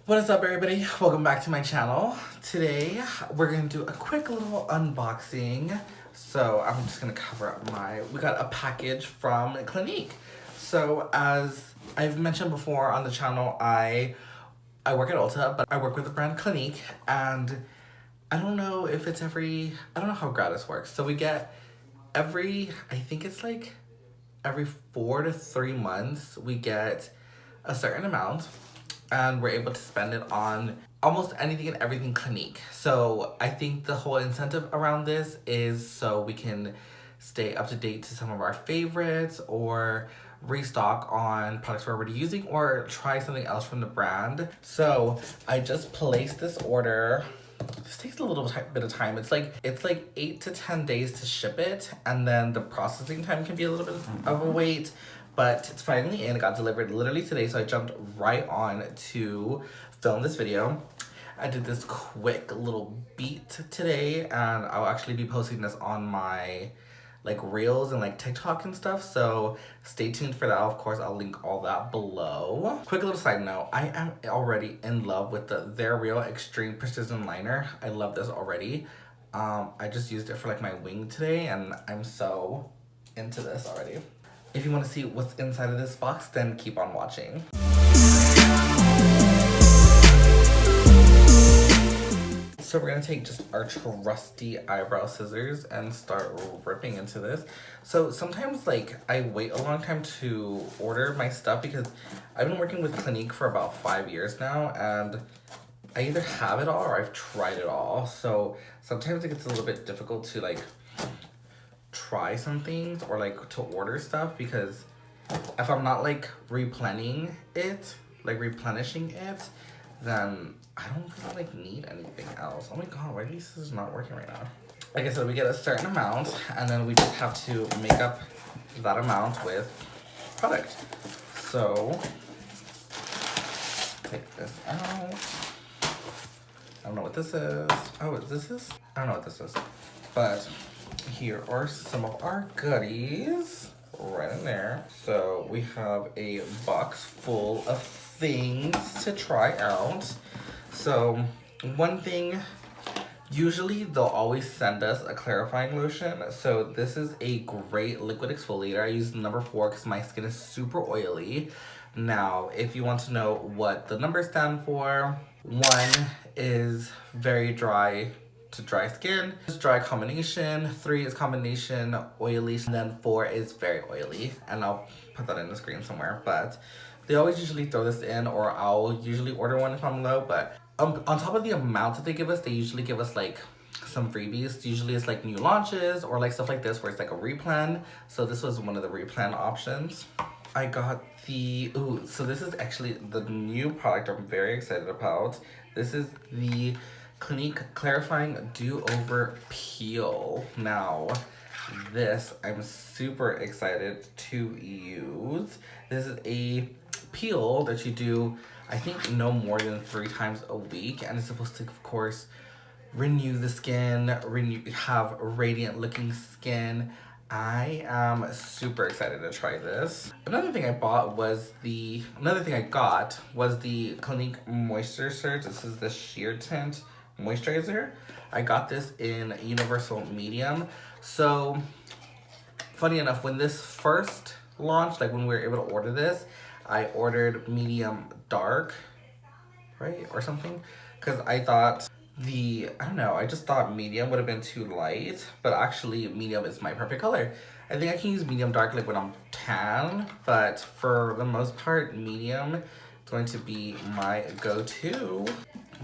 What is up, everybody? Welcome back to my channel. Today we're gonna do a quick little unboxing. So I'm just gonna cover up we got a package from Clinique. So as I've mentioned before on the channel, I work at Ulta, but I work with the brand Clinique, and I don't know if it's I don't know how Gratis works. So we get I think it's like every 4 to 3 months, we get a certain amount, and we're able to spend it on almost anything and everything Clinique. So I think the whole incentive around this is so we can stay up to date to some of our favorites, or restock on products we're already using, or try something else from the brand. So I just placed this order. This takes a little bit of time. It's like 8 to 10 days to ship it, and then the processing time can be a little bit of a wait. But it's finally in. It got delivered literally today, so I jumped right on to film this video. I did this quick little beat today, and I'll actually be posting this on my reels and TikTok and stuff, so stay tuned for that. Of course, I'll link all that below. Quick little side note, I am already in love with their Real Extreme Precision Liner. I love this already. I just used it for my wing today, and I'm so into this already. If you want to see what's inside of this box, then keep on watching. So we're gonna take just our trusty eyebrow scissors and start ripping into this. So sometimes I wait a long time to order my stuff because I've been working with Clinique for about 5 years now, and I either have it all or I've tried it all. So sometimes it gets a little bit difficult to try some things or to order stuff, because if I'm not replenishing it, then I don't really need anything else. Oh my god, why are these scissors not working right now? Like I said, we get a certain amount, and then we just have to make up that amount with product. So take this out. I don't know what this is. Oh, this is? I don't know what this is. But here are some of our goodies right in there. So we have a box full of things to try out. So one thing, usually they'll always send us a clarifying lotion. So this is a great liquid exfoliator. I use the number 4 because my skin is super oily. Now, if you want to know what the numbers stand for, 1 is very dry to dry skin, is dry combination, 3 is combination oily, and then 4 is very oily. And I'll put that in the screen somewhere, but they always usually throw this in, or I'll usually order one if I'm low. But on top of the amount that they give us, they usually give us some freebies. Usually it's new launches or stuff like this where it's a replan. So this was one of the replan options. I got so this is actually the new product I'm very excited about. This is the Clinique Clarifying Do-Over Peel. Now, this I'm super excited to use. This is a peel that you do, I think, no more than 3 times a week, and it's supposed to, of course, renew the skin, have radiant looking skin. I am super excited to try this. Another thing I got was the Clinique Moisture Surge. This is the sheer tint moisturizer. I got this in universal medium. So funny enough, when this first launched, when we were able to order this, I ordered medium dark, right, or something, because I thought I just thought medium would have been too light, but actually medium is my perfect color. I think I can use medium dark when I'm tan, but for the most part, medium is going to be my go-to.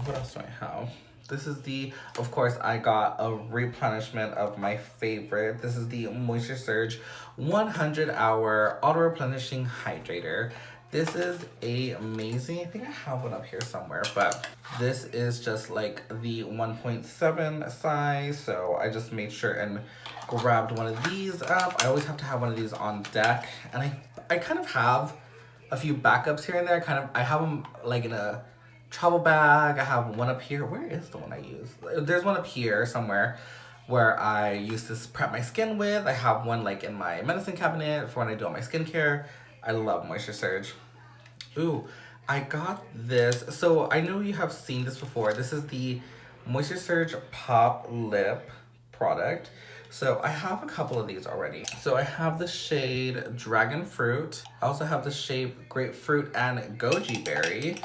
What else do I have? This is of course, I got a replenishment of my favorite. This is the Moisture Surge 100-hour auto-replenishing hydrator. This is amazing. I think I have one up here somewhere, but this is just the 1.7 size. So I just made sure and grabbed one of these up. I always have to have one of these on deck, and I kind of have a few backups here and there. I have them in a travel bag. I have one up here. Where is the one I use? There's one up here somewhere where I used to prep my skin with. I have one in my medicine cabinet for when I do all my skincare. I love Moisture Surge. Ooh, I got this. So I know you have seen this before. This is the Moisture Surge Pop Lip product. So I have a couple of these already. So I have the shade Dragon Fruit. I also have the shade Grapefruit and Goji Berry.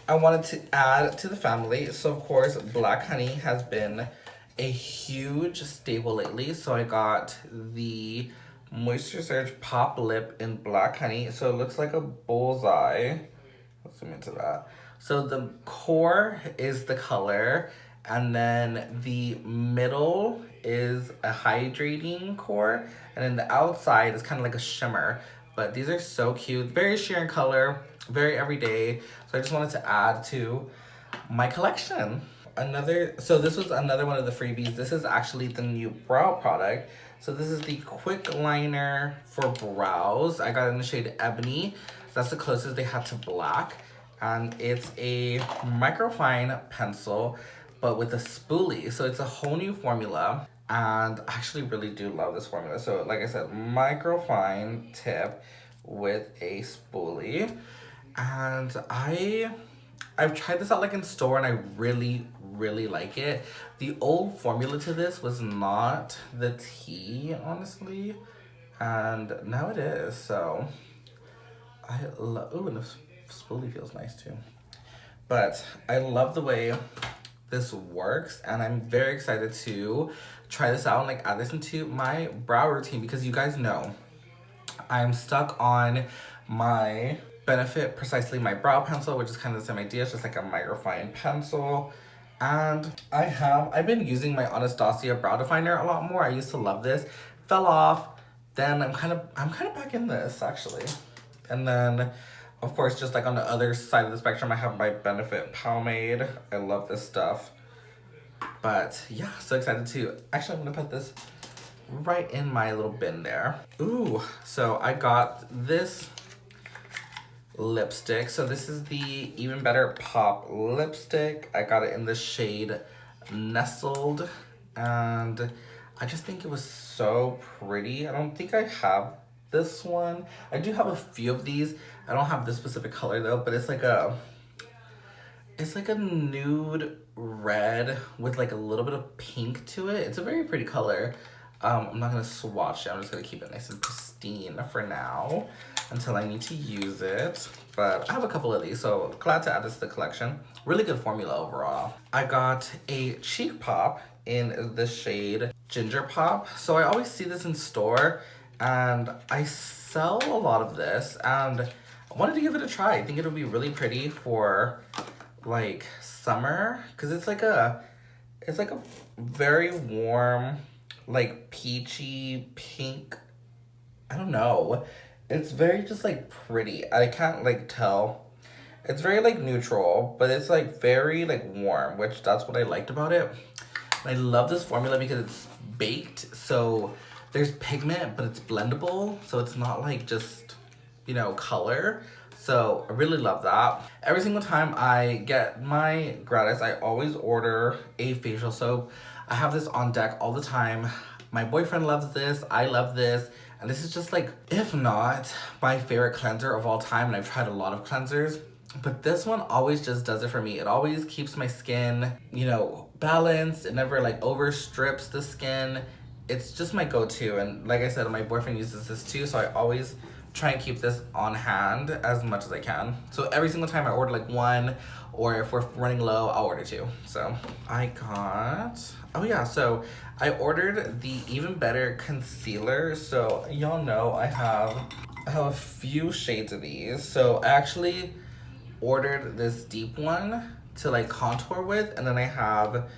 I wanted to add to the family. So of course, Black Honey has been a huge staple lately. So I got the Moisture Surge Pop Lip in Black Honey. So it looks like a bullseye. Let's zoom into that. So the core is the color, and then the middle is a hydrating core, and then the outside is kind of like a shimmer. But these are so cute, very sheer in color, very everyday. So I just wanted to add to my collection. So this was another one of the freebies. This is actually the new brow product. So this is the quick liner for brows. I got it in the shade Ebony. That's the closest they had to black. And it's a microfine pencil, but with a spoolie. So it's a whole new formula. And I actually really do love this formula. So like I said, microfine tip with a spoolie. And I've tried this out like in store, and I really like it. The old formula to this was not the tea, honestly, and now it is. So I love, ooh, and the spoolie feels nice too. But I love the way this works, and I'm very excited to try this out and like add this into my brow routine, because you guys know I'm stuck on my Benefit Precisely My Brow Pencil, which is kind of the same idea. It's just like a microfine pencil. And I've been using my Anastasia brow definer a lot more. I used to love this. Fell off. Then I'm kind of back in this actually. And then of course, just like on the other side of the spectrum, I have my Benefit pomade. I love this stuff. But yeah, so excited to, actually I'm gonna put this right in my little bin there. Ooh, so I got this lipstick. So this is the Even Better Pop lipstick. I got it in the shade Nestled, and I just think it was so pretty. I don't think I have this one. I do have a few of these. I don't have this specific color though, but it's like a nude red with like a little bit of pink to it. It's a very pretty color. I'm not gonna swatch it. I'm just gonna keep it nice and pristine for now until I need to use it. But I have a couple of these, so glad to add this to the collection. Really good formula overall. I got a cheek pop in the shade Ginger Pop. So I always see this in store, and I sell a lot of this, and I wanted to give it a try. I think it'll be really pretty for like summer, because it's like a very warm, like peachy pink. I don't know. It's very just like pretty. I can't like tell. It's very like neutral, but it's like very like warm, which that's what I liked about it. And I love this formula because it's baked, so there's pigment, but it's blendable, so it's not like just, you know, color. So I really love that. Every single time I get my gratis, I always order a facial soap. I have this on deck all the time. My boyfriend loves this, I love this, and this is just like, if not my favorite cleanser of all time, and I've tried a lot of cleansers, but this one always just does it for me. It always keeps my skin, you know, balanced. It never like overstrips the skin. It's just my go-to, and like I said, my boyfriend uses this too, so I always try and keep this on hand as much as I can. So every single time I order like one, or if we're running low, I'll order two. So I got, oh yeah, so I ordered the Even Better concealer. So y'all know I have a few shades of these. So I actually ordered this deep one to like contour with, and then I have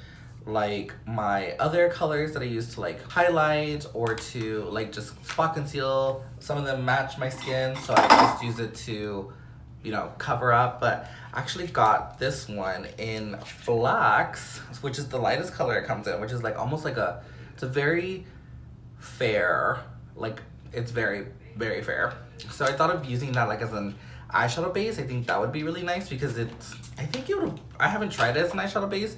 like my other colors that I use to like highlight or to like just spot conceal. Some of them match my skin, so I just use it to, you know, cover up. But I actually got this one in Flax, which is the lightest color it comes in, which is like almost like it's a very fair, like it's very, very fair. So I thought of using that like as an eyeshadow base. I think that would be really nice because I haven't tried it as an eyeshadow base.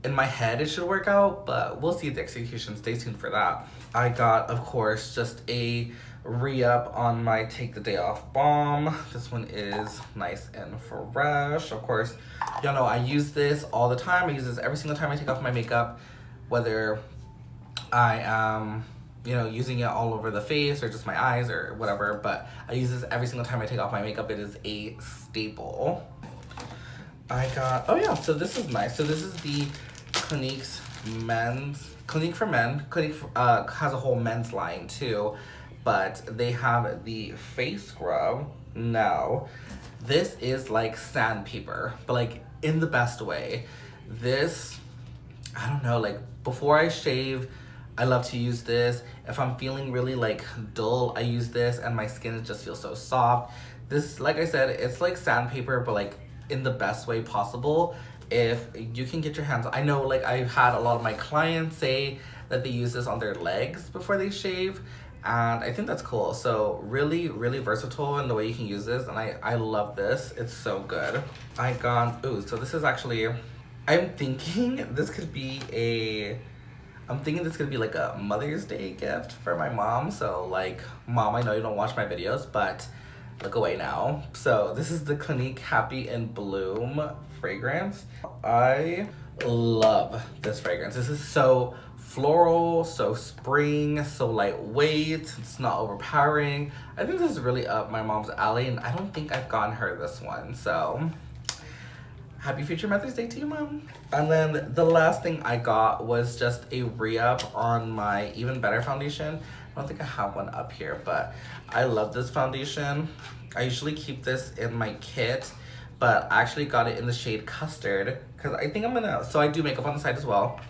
In my head it should work out, but we'll see the execution. Stay tuned for that. I got, of course, just a re-up on my Take the Day Off balm. This one is nice and fresh. Of course, y'all know I use this all the time. I use this every single time I take off my makeup, whether I am, you know, using it all over the face or just my eyes or whatever, but I use this every single time I take off my makeup. It is a staple. I got, oh yeah, so this is nice. So this is the Clinique for Men. Clinique has a whole men's line too, but they have the face scrub. Now, this is like sandpaper, but like in the best way. This, I don't know, like before I shave, I love to use this. If I'm feeling really like dull, I use this and my skin just feels so soft. This, like I said, it's like sandpaper, but like in the best way possible. If you can get your hands on, I know like I've had a lot of my clients say that they use this on their legs before they shave, and I think that's cool. So really, really versatile in the way you can use this, and I love this. It's so good. I got, ooh, so this is actually, I'm thinking this could be like a Mother's Day gift for my mom. So like, Mom, I know you don't watch my videos, but look away now. So this is the Clinique Happy in Bloom fragrance. I love this fragrance. This is so floral, so spring, so lightweight. It's not overpowering. I think this is really up my mom's alley, and I don't think I've gotten her this one. So happy future Mother's Day to you, Mom. And then the last thing I got was just a re-up on my Even Better foundation. I don't think I have one up here, but I love this foundation. I usually keep this in my kit, but I actually got it in the shade Custard because I think I'm gonna, so I do makeup on the side as well.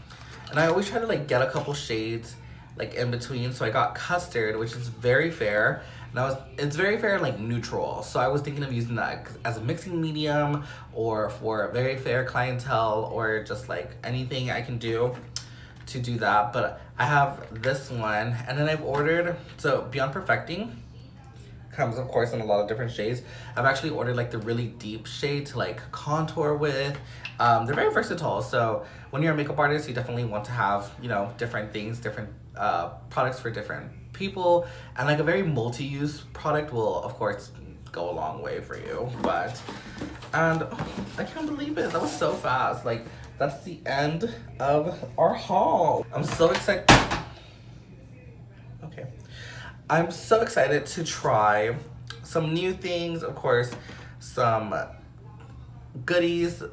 And I always try to like get a couple shades like in between. So I got Custard, which is very fair. And it's very fair and like neutral. So I was thinking of using that as a mixing medium or for a very fair clientele or just like anything I can do to do that. But I have this one, and then I've ordered, so Beyond Perfecting comes of course in a lot of different shades. I've actually ordered like the really deep shade to like contour with. They're very versatile, so when you're a makeup artist, you definitely want to have, you know, different things, different products for different people, and like a very multi-use product will of course go a long way for you. But, and oh, I can't believe it, that was so fast. Like, that's the end of our haul. I'm so excited. Okay. I'm so excited to try some new things, of course, some goodies,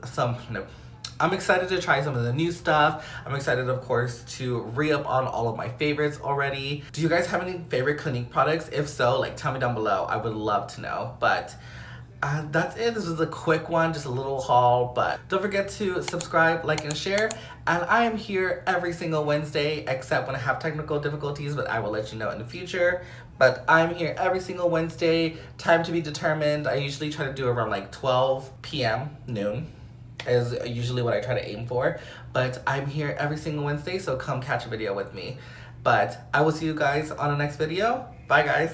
I'm excited to try some of the new stuff. I'm excited, of course, to re-up on all of my favorites already. Do you guys have any favorite Clinique products? If so, like, tell me down below. I would love to know. But that's it. This was a quick one, just a little haul. But don't forget to subscribe, like, and share. And I am here every single Wednesday, except when I have technical difficulties, but I will let you know in the future. But I'm here every single Wednesday, time to be determined. I usually try to do around like 12 p.m., noon, is usually what I try to aim for. But I'm here every single Wednesday, so come catch a video with me. But I will see you guys on the next video. Bye, guys.